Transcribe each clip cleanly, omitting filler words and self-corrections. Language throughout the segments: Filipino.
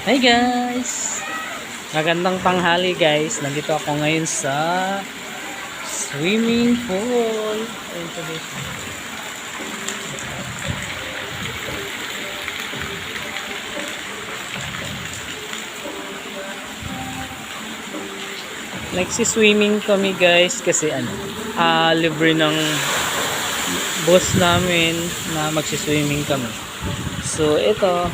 Hi guys! Magandang tanghali guys. Nandito ako ngayon sa swimming pool. Ayun po guys. Nagsi-swimming kami guys kasi libre ng boss namin na magsi-swimming kami. So ito,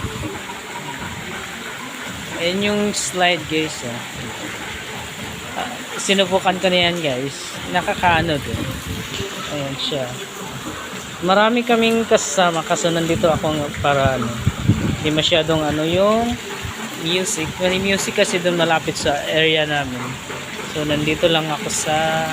ayan yung slide guys. Sinubukan ko na yan guys. Nakakaano din. Ayan siya. Marami kaming kasama kasi nandito ako para hindi masyadong yung music. May music kasi doon malapit sa area namin. So nandito lang ako sa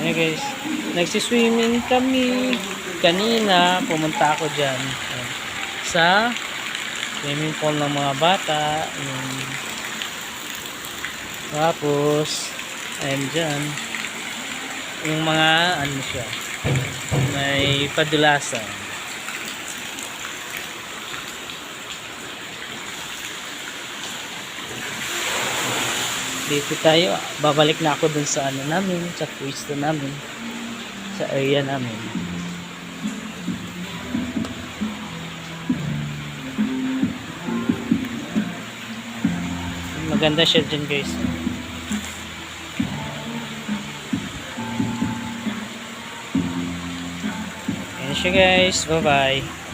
ayan guys. Nagsiswimming kami. Kanina pumunta ako dyan sa swimming pool ng mga bata. Tapos ayan dyan yung mga siya, may padulasan. Dito tayo, babalik na ako dun sa namin, sa pwesto namin, sa area namin. Maganda siya dyan guys. Ayan siya guys, bye bye.